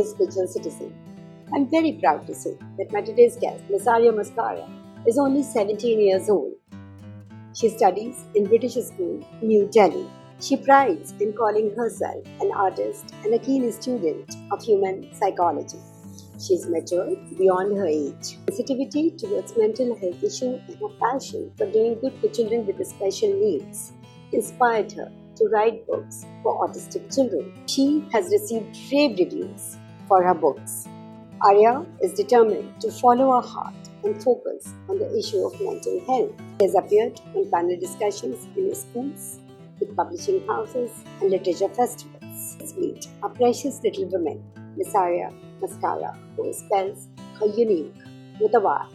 today's spiritual citizen. I'm very proud to say that my today's guest, Miss Ariya Maskara, is only 17 years old. She studies in British School, New Delhi. She prides in calling herself an artist and a keen student of human psychology. She is mature beyond her age. Sensitivity towards mental health issues and her passion for doing good for children with special needs inspired her to write books for autistic children. She has received rave reviews for her books. Arya is determined to follow her heart and focus on the issue of mental health. She has appeared on panel discussions in schools, with publishing houses and literature festivals. Let's meet a precious little woman, Miss Ariya Maskara, who spells her unique with a Y.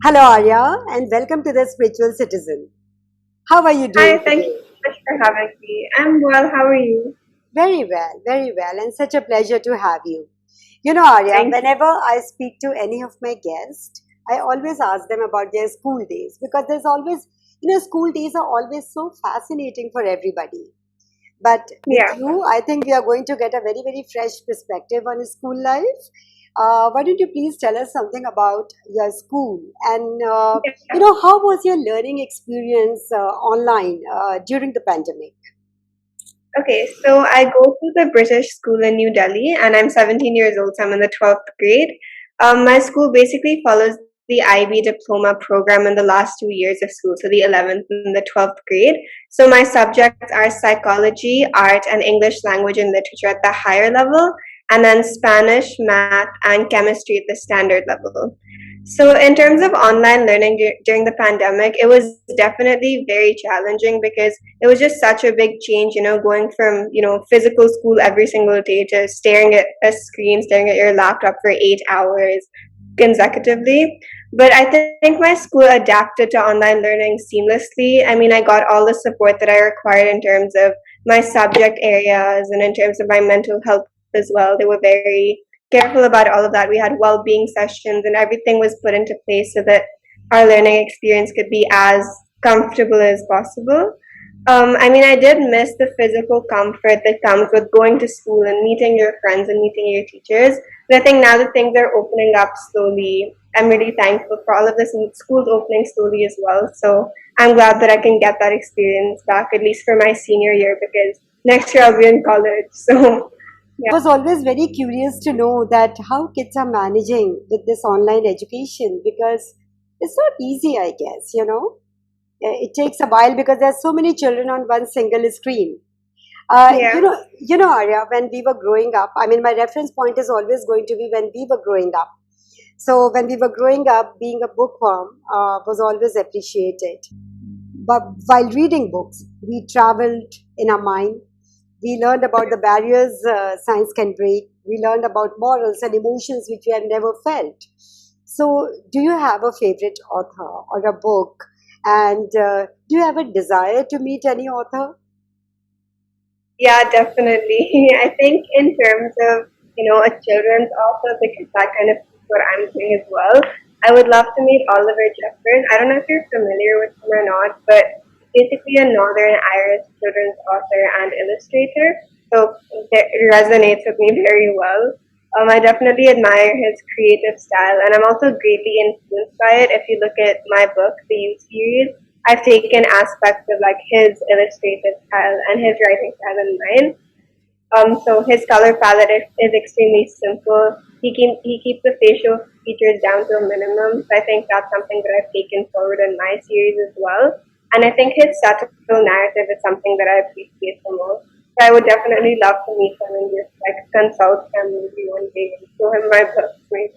Hello Arya, and welcome to the Spiritual Citizen. How are you doing? Hi, thank you so much for having me. I'm well, how are you? Very well, and such a pleasure to have you. You know, Arya, Thank you. whenever I speak to any of my guests, I always ask them about their school days because there's always, school days are always so fascinating for everybody. But with Yeah. you, I think we are going to get a very fresh perspective on school life. Why don't you please tell us something about your school and, how was your learning experience online during the pandemic? Okay, so I go to the British school in New Delhi and I'm 17 years old, so I'm in the 12th grade. My school basically follows the IB diploma program in the last 2 years of school, so the 11th and the 12th grade. So my subjects are psychology, art, and English language and literature at the higher level, and then Spanish, math, and chemistry at the standard level. So, in terms of online learning during the pandemic, it was definitely very challenging because it was just such a big change, going from, physical school every single day to staring at a screen, staring at your laptop for 8 hours consecutively. But I think my school adapted to online learning seamlessly. I mean, I got all the support that I required in terms of my subject areas and in terms of my mental health as well. They were very careful about all of that. We had well-being sessions and everything was put into place so that our learning experience could be as comfortable as possible. I did miss the physical comfort that comes with going to school and meeting your friends and meeting your teachers. But I think now that things are opening up slowly, I'm really thankful for all of this and school's opening slowly as well. So I'm glad that I can get that experience back, at least for my senior year, because next year I'll be in college. So I was always very curious to know that how kids are managing with this online education because it's not easy, I guess. It takes a while because there's so many children on one single screen. yeah. Arya, when we were growing up, my reference point is always going to be when we were growing up. So when we were growing up, being a bookworm was always appreciated. But while reading books, we traveled in our mind. We learned about the barriers science can break. We learned about morals and emotions which we have never felt. So, do you have a favorite author or a book? And do you have a desire to meet any author? Yeah, definitely. I think in terms of, a children's author, because that kind of is what I'm doing as well, I would love to meet Oliver Jeffers. I don't know if you're familiar with him or not, but basically a Northern Irish children's author and illustrator. So it resonates with me very well. I definitely admire his creative style, and I'm also greatly influenced by it. If you look at my book, the You series, I've taken aspects of like his illustrative style and his writing style in mine. So his color palette is extremely simple. He keeps the facial features down to a minimum. So I think that's something that I've taken forward in my series as well. And I think his satirical narrative is something that I appreciate the most. So I would definitely love to meet him and just like consult him maybe one day and show him my books maybe.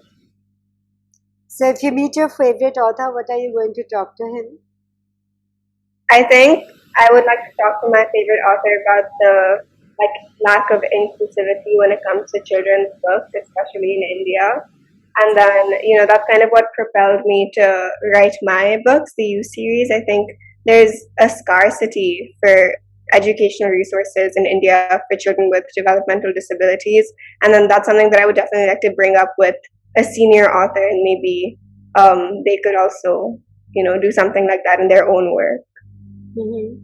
So, if you meet your favorite author, what are you going to talk to him? I think I would like to talk to my favorite author about the like lack of inclusivity when it comes to children's books, especially in India. And then, that's kind of what propelled me to write my books, the U series. I think there's a scarcity for educational resources in India for children with developmental disabilities. And then that's something that I would definitely like to bring up with a senior author, and maybe they could also, do something like that in their own work. Mm-hmm.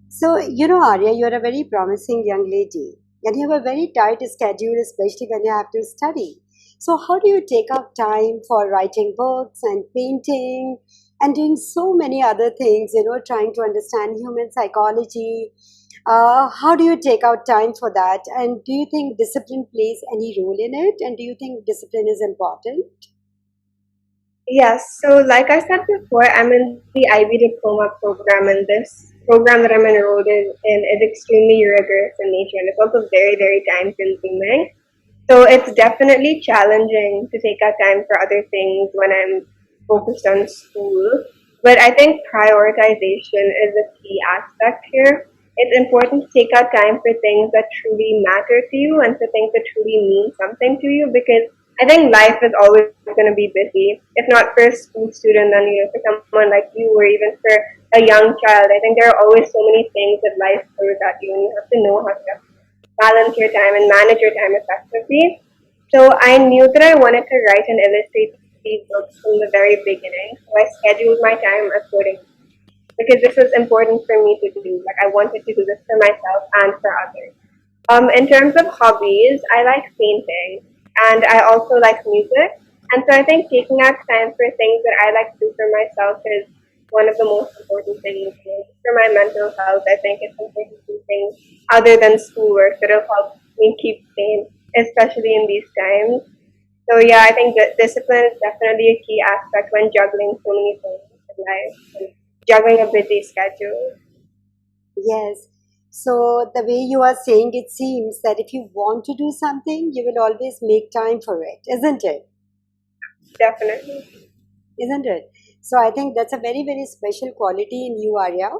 So, Arya, you're a very promising young lady. and you have a very tight schedule, especially when you have to study. So, how do you take out time for writing books and painting and doing so many other things, trying to understand human psychology? How do you take out time for that? And do you think discipline plays any role in it? And do you think discipline is important? Yes, so like I said before, I'm in the IB diploma program, and this program that I'm enrolled in is extremely rigorous in nature, and it's also very, very time consuming. So it's definitely challenging to take out time for other things when I'm focused on school. But I think prioritization is a key aspect here. It's important to take out time for things that truly matter to you and for things that truly mean something to you, because I think life is always going to be busy. If not for a school student, then for someone like you, or even for a young child, I think there are always so many things that life throws at you, and you have to know how to balance your time and manage your time effectively. So I knew that I wanted to write and illustrate these books from the very beginning. So I scheduled my time accordingly because this was important for me to do. Like, I wanted to do this for myself and for others. In terms of hobbies, I like painting and I also like music. And so I think taking out time for things that I like to do for myself is one of the most important things. For my mental health, I think it's important to do things other than schoolwork that'll help me keep sane, especially in these times. So yeah, I think that discipline is definitely a key aspect when juggling so many things in life and juggling a busy schedule. Yes. So, the way you are saying, it seems that if you want to do something, you will always make time for it, isn't it? Definitely. Isn't it? So I think that's a very, very special quality in you, Arya.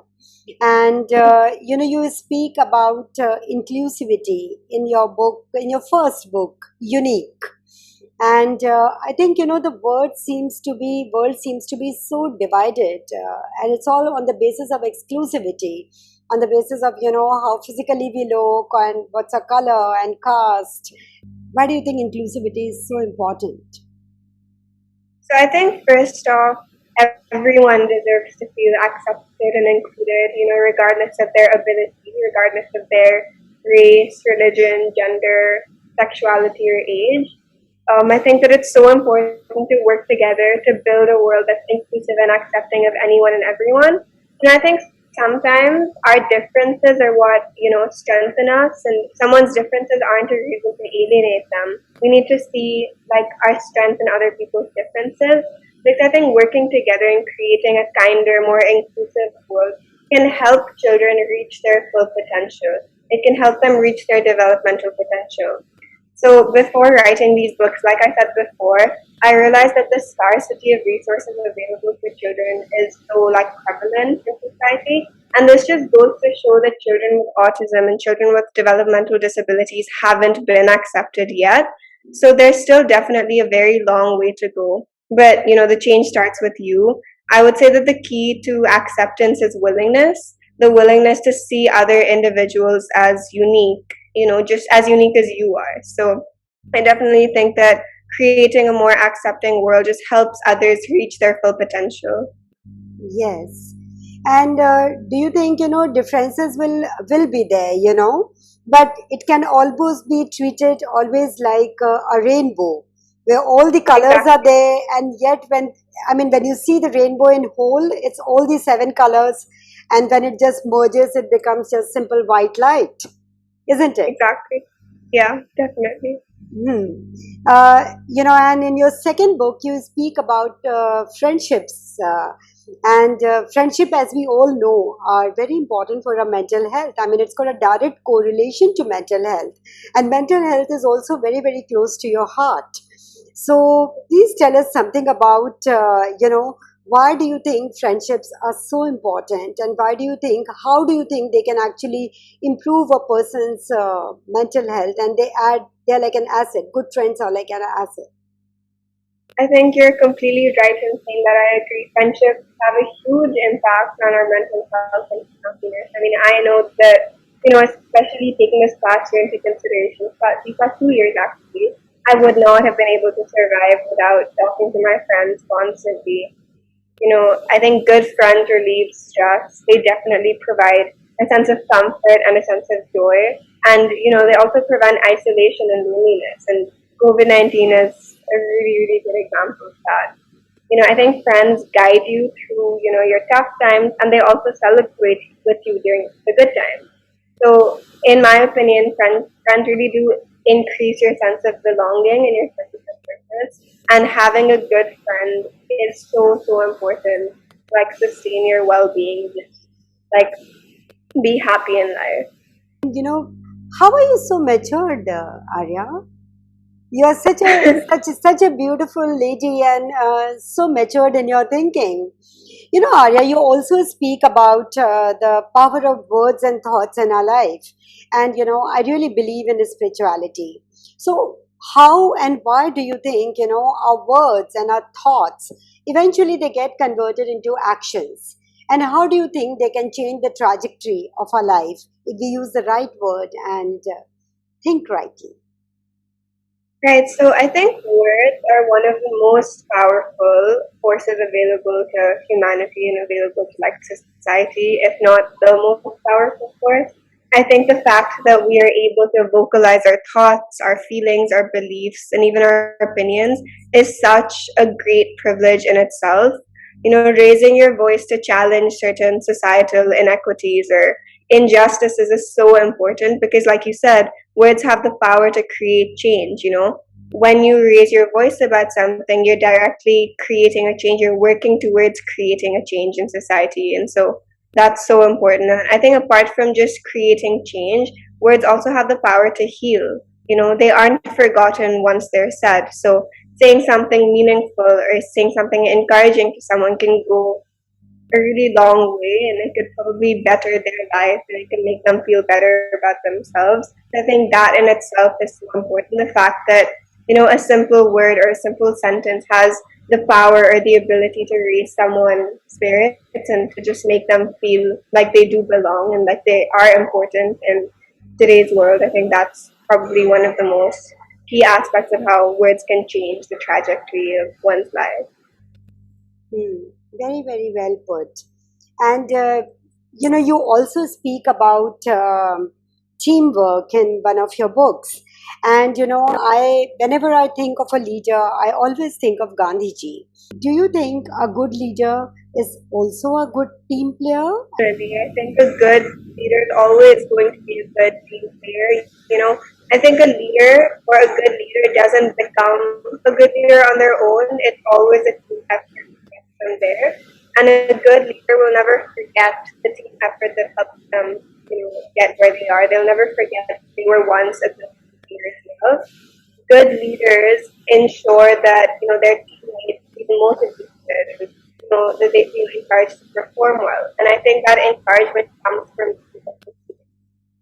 And you speak about inclusivity in your book, in your first book, Unique. And I think the world seems to be so divided, and it's all on the basis of exclusivity, on the basis of how physically we look and what's our color and caste. Why do you think inclusivity is so important? So I think first off, everyone deserves to feel accepted and included, regardless of their ability, regardless of their race, religion, gender, sexuality, or age. I think that it's so important to work together to build a world that's inclusive and accepting of anyone and everyone. And I think sometimes our differences are what, strengthen us, and someone's differences aren't a reason to alienate them. We need to see like our strengths in other people's differences. Because I think working together and creating a kinder, more inclusive world can help children reach their full potential. It can help them reach their developmental potential. So before writing these books, like I said before, I realized that the scarcity of resources available for children is so like prevalent in society. And this just goes to show that children with autism and children with developmental disabilities haven't been accepted yet. So there's still definitely a very long way to go. But the change starts with you. I would say that the key to acceptance is willingness, the willingness to see other individuals as unique, just as unique as you are. So I definitely think that creating a more accepting world just helps others reach their full potential. Yes. And do you think differences will be there, but it can almost be treated always like a rainbow, where all the colors are Exactly. there, and yet when you see the rainbow in whole, it's all the seven colors, and when it just merges, it becomes just simple white light, isn't it? Exactly. Yeah, definitely. Hmm. And in your second book, you speak about friendships. And friendship, as we all know, are very important for our mental health. I mean, it's got a direct correlation to mental health. And mental health is also very, very close to your heart. So please tell us something about, why do you think friendships are so important, and how do you think they can actually improve a person's mental health, and they're like an asset. Good friends are like an asset. I think you're completely right in saying that. I agree. Friendships have a huge impact on our mental health and happiness. I mean, I know that, especially taking this past year into consideration, these past 2 years actually, I would not have been able to survive without talking to my friends constantly. I think good friends relieve stress. They definitely provide a sense of comfort and a sense of joy. And they also prevent isolation and loneliness. And COVID-19 is a really, really good example of that. I think friends guide you through, your tough times, and they also celebrate with you during the good times. So, in my opinion, friends really do increase your sense of belonging and your sense of purpose. And having a good friend is so, so important to like sustain your well-being, just like be happy in life. You know, how are you so matured, Arya? You are such a beautiful lady and so matured in your thinking. Arya, you also speak about the power of words and thoughts in our life. And, I really believe in spirituality. So, how and why do you think, our words and our thoughts eventually they get converted into actions? And how do you think they can change the trajectory of our life if we use the right word and think rightly? Right, so I think words are one of the most powerful forces available to humanity and available to like society, if not the most powerful force. I think the fact that we are able to vocalize our thoughts, our feelings, our beliefs, and even our opinions is such a great privilege in itself. Raising your voice to challenge certain societal inequities or injustices is so important because, like you said, words have the power to create change. When you raise your voice about something, you're directly creating a change, you're working towards creating a change in society. And so that's so important. And I think apart from just creating change, words also have the power to heal. They aren't forgotten once they're said. So saying something meaningful or saying something encouraging to someone can go a really long way, and it could probably better their life and it can make them feel better about themselves. I think that in itself is so important. The fact that, a simple word or a simple sentence has the power or the ability to raise someone's spirits and to just make them feel like they do belong and like they are important in today's world. I think that's probably one of the most key aspects of how words can change the trajectory of one's life. Hmm. Very, very well put. And you also speak about teamwork in one of your books. And I whenever I think of a leader, I always think of Gandhiji. Do you think a good leader is also a good team player? Really, I think a good leader is always going to be a good team player. I think a leader or a good leader doesn't become a good leader on their own. It's always a team effort from there. And a good leader will never forget the team effort that helped them, get where they are. They'll never forget they were once a good leader as well. Good leaders ensure that their teammates feel motivated, that they feel encouraged to perform well. And I think that encouragement comes from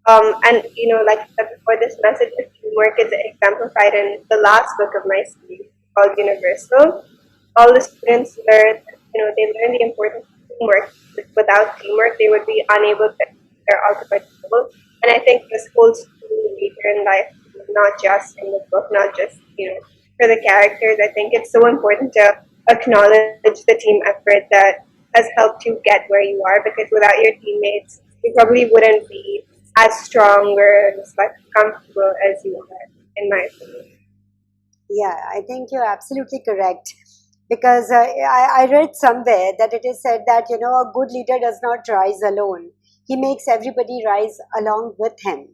and like I said before, this message of teamwork is exemplified in the last book of my series called Universal. All the students learn, they learn the importance of teamwork. Without teamwork, they would be unable to achieve their ultimate goal. And I think this holds true later in life, not just in the book, not just for the characters. I think it's so important to acknowledge the team effort that has helped you get where you are. Because without your teammates, you probably wouldn't be as strong or as like comfortable as you are, in my opinion. Yeah, I think you're absolutely correct. Because I read somewhere that it is said that, a good leader does not rise alone. He makes everybody rise along with him.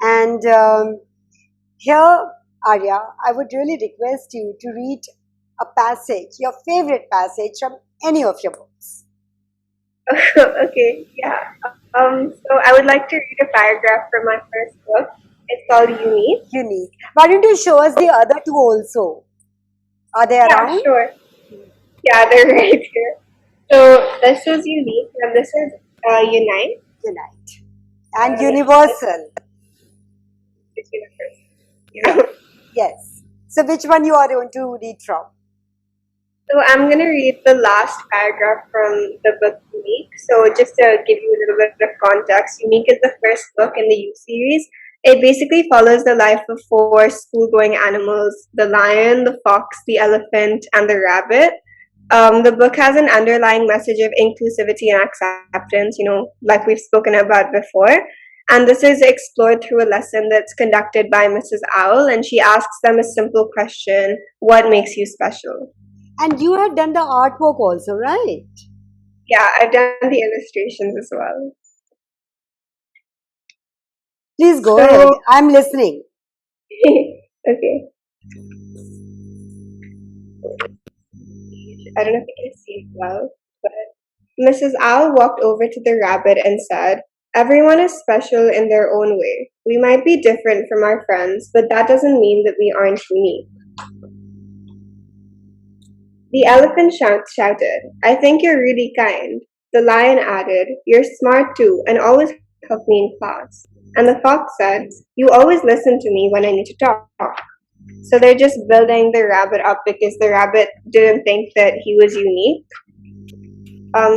And here, Arya, I would really request you to read a passage, your favorite passage from any of your books. Okay, yeah. So I would like to read a paragraph from my first book. It's called Unique. Unique. Why don't you show us the other two also? Are they Yeah, around? sure. Yeah, they're right here. So this is Unique, and this is Unite. Unite. And This universal. is Universe. Yeah. Yeah. Yes. So which one you are going to read from? So I'm going to read the last paragraph from the book Unique. So just to give you a little bit of context, Unique is the first book in the U series. It basically follows the life of four school-going animals: the lion, the fox, the elephant, and the rabbit. The book has an underlying message of inclusivity and acceptance, like we've spoken about before. And this is explored through a lesson that's conducted by Mrs. Owl, and she asks them a simple question: what makes you special? And you have done the artwork also, right? Yeah, I've done the illustrations as well. Please go ahead. So, I'm listening. okay. I don't know if you can see it well, but Mrs. Owl walked over to the rabbit and said, everyone is special in their own way. We might be different from our friends, but that doesn't mean that we aren't unique. The elephant shouted, I think you're really kind. The lion added, you're smart too, and always help me in class. And the fox said, you always listen to me when I need to talk. So they're just building the rabbit up because the rabbit didn't think that he was unique.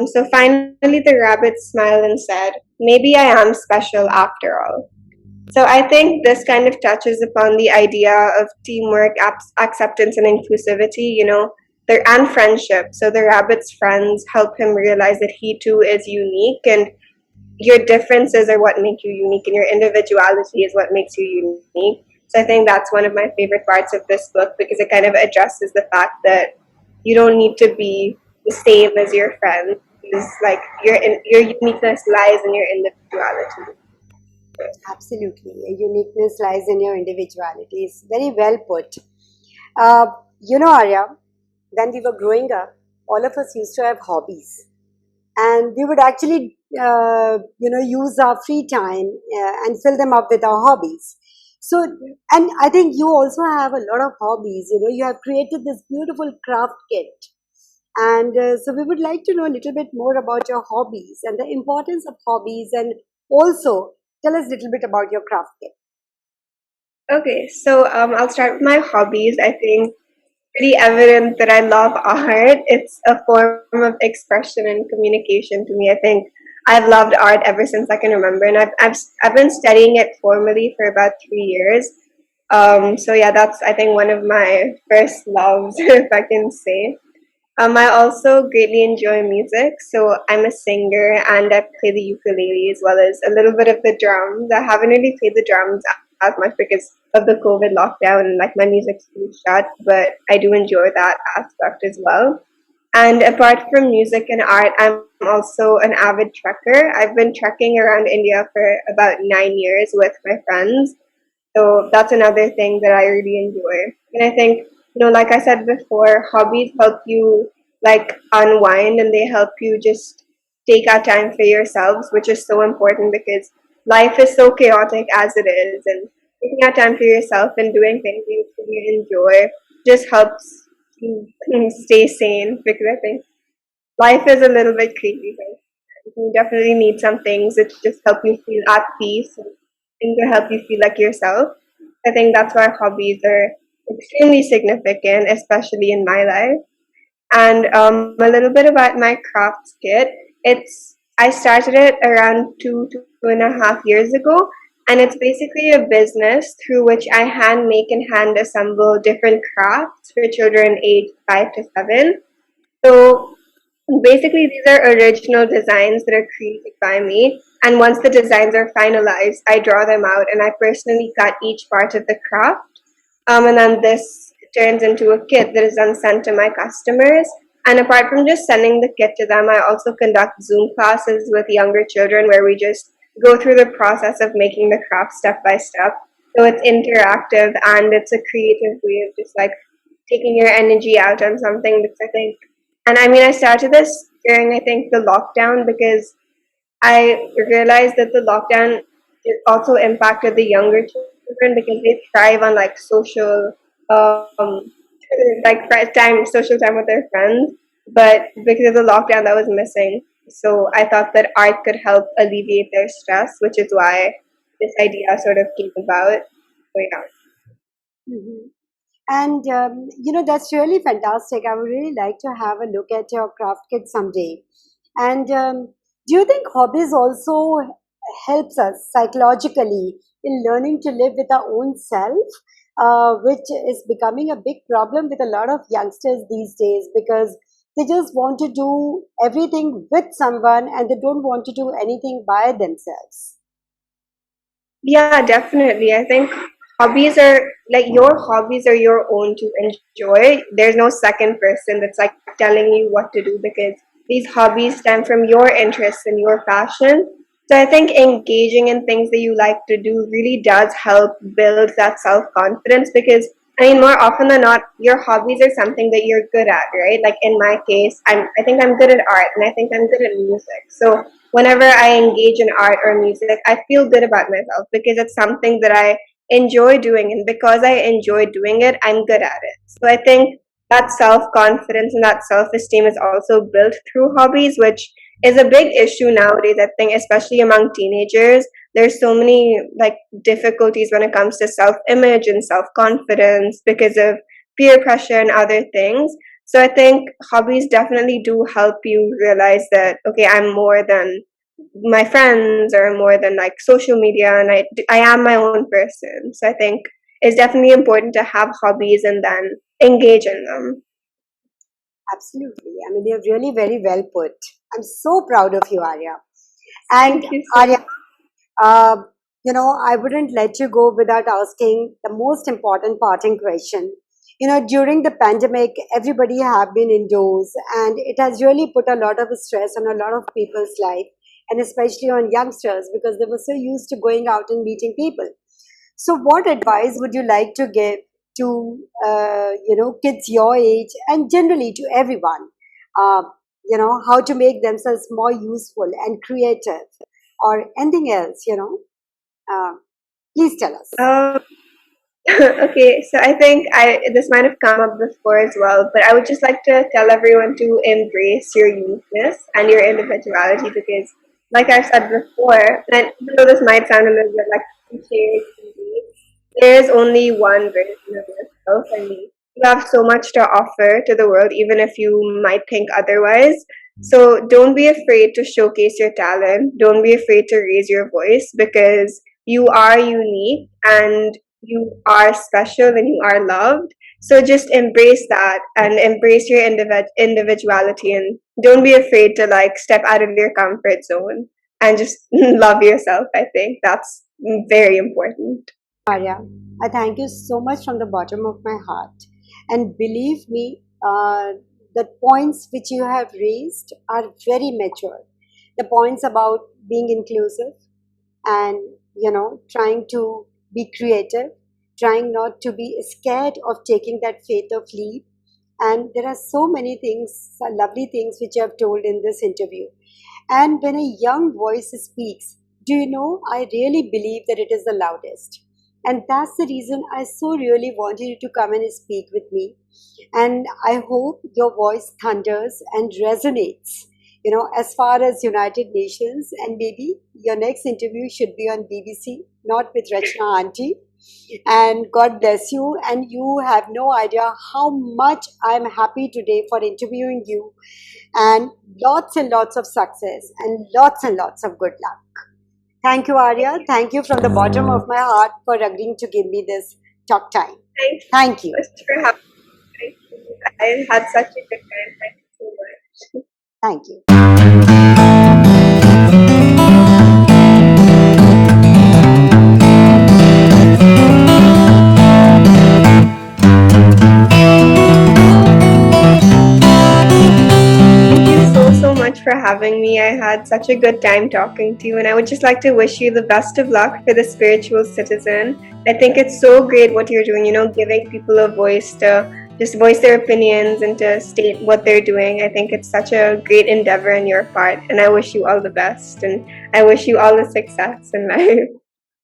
So finally, the rabbit smiled and said, maybe I am special after all. So I think this kind of touches upon the idea of teamwork, acceptance, and inclusivity, and friendship. So the rabbit's friends help him realize that he too is unique, and your differences are what make you unique, and your individuality is what makes you unique. So I think that's one of my favorite parts of this book because it kind of addresses the fact that you don't need to be the same as your friends. It's like your uniqueness lies in your individuality. Absolutely. Your uniqueness lies in your individuality. It's very well put. Uh, Arya, when we were growing up, all of us used to have hobbies. And we would actually, use our free time and fill them up with our hobbies. So, and I think you also have a lot of hobbies. You have created this beautiful craft kit. And so we would like to know a little bit more about your hobbies and the importance of hobbies, and also tell us a little bit about your craft kit. Okay, so I'll start with my hobbies. I think pretty evident that I love art. It's a form of expression and communication to me. I think I've loved art ever since I can remember, and I've been studying it formally for about 3 years. So yeah, that's I think one of my first loves, if I can say. I also greatly enjoy music, so I'm a singer and I play the ukulele as well as a little bit of the drums. I haven't really played the drums as much because of the COVID lockdown and like my music school shut, but I do enjoy that aspect as well. And apart from music and art, I'm also an avid trekker. I've been trekking around India for about 9 years with my friends. So that's another thing that I really enjoy. And I think, like I said before, hobbies help you like unwind and they help you just take out time for yourselves, which is so important because life is so chaotic as it is. And taking out time for yourself and doing things you enjoy just helps you stay sane because I think life is a little bit crazy. Right? You definitely need some things that just help you feel at peace and things that help you feel like yourself. I think that's why hobbies are extremely significant, especially in my life. And a little bit about my crafts kit. I started it around 2.5 years ago, and it's basically a business through which I hand make and hand assemble different crafts for children aged 5 to 7. So basically, these are original designs that are created by me. And once the designs are finalized, I draw them out and I personally cut each part of the craft. And then this turns into a kit that is then sent to my customers. And apart from just sending the kit to them, I also conduct Zoom classes with younger children where we just go through the process of making the craft step by step. So it's interactive and it's a creative way of just like taking your energy out on something because I think and I mean, I started this during, I think, the lockdown because I realized that the lockdown it also impacted the younger children because they thrive on like um, social time with their friends. But because of the lockdown, that was missing. So I thought that art could help alleviate their stress, which is why this idea sort of came about. So yeah. Mhm. And that's really fantastic. I would really like to have a look at your craft kit someday. And do you think hobbies also helps us psychologically in learning to live with our own self, which is becoming a big problem with a lot of youngsters these days because they just want to do everything with someone and they don't want to do anything by themselves. Yeah, definitely. I think hobbies are like your hobbies are your own to enjoy. There's no second person that's like telling you what to do because these hobbies stem from your interests and your passion. So I think engaging in things that you like to do really does help build that self confidence because I mean more often than not your hobbies are something that you're good at, right? Like in my case, I think I'm good at art and I think I'm good at music. So whenever I engage in art or music, I feel good about myself because it's something that I enjoy doing. And because I enjoy doing it, I'm good at it. So I think that self confidence and that self esteem is also built through hobbies, which is a big issue nowadays. I think, especially among teenagers, there's so many like difficulties when it comes to self image and self confidence because of peer pressure and other things. So I think hobbies definitely do help you realize that, okay, I'm more than my friends or more than like social media and I am my own person. So I think it's definitely important to have hobbies and then engage in them. Absolutely. I mean, you're really very well put. I'm so proud of you, Arya. And Thank you so Arya, much. uh, I wouldn't let you go without asking the most important parting question. During the pandemic, everybody have been indoors, and it has really put a lot of stress on a lot of people's life, and especially on youngsters because they were so used to going out and meeting people. So, what advice would you like to give to kids your age and generally to everyone? Uh, how to make themselves more useful and creative, or anything else? Uh, please tell us. Um, okay, so I think I this might have come up before as well, but I would just like to tell everyone to embrace your uniqueness and your individuality because, like I've said before, and even though this might sound a little bit like cliche, there is only one version of yourself, and you have so much to offer to the world, even if you might think otherwise. So don't be afraid to showcase your talent. Don't be afraid to raise your voice because you are unique and you are special and you are loved. So just embrace that and embrace your individuality and don't be afraid to like step out of your comfort zone and just love yourself. I think that's very important. Arya, I thank you so much from the bottom of my heart. And believe me, the points which you have raised are very mature. The points about being inclusive and, trying to be creative, trying not to be scared of taking that faith of leap. And there are so many things, lovely things which you have told in this interview. And when a young voice speaks, do you know, I really believe that it is the loudest. And that's the reason I so really wanted you to come and speak with me. And I hope your voice thunders and resonates, as far as United Nations. And maybe your next interview should be on BBC, not with Rachna Auntie. And God bless you. And you have no idea how much I'm happy today for interviewing you, and lots of success and lots of good luck. Thank you, Arya. Thank you from the bottom of my heart for agreeing to give me this talk time. Thank you Thank so you. much for having me. I had such a good time. Thank you so much. Thank you. Thank you so much for having me. I had such a good time talking to you, and I would just like to wish you the best of luck for the spiritual citizen. I think it's so great what you're doing, giving people a voice to just voice their opinions and to state what they're doing. I think it's such a great endeavor on your part, and I wish you all the best, and I wish you all the success in life.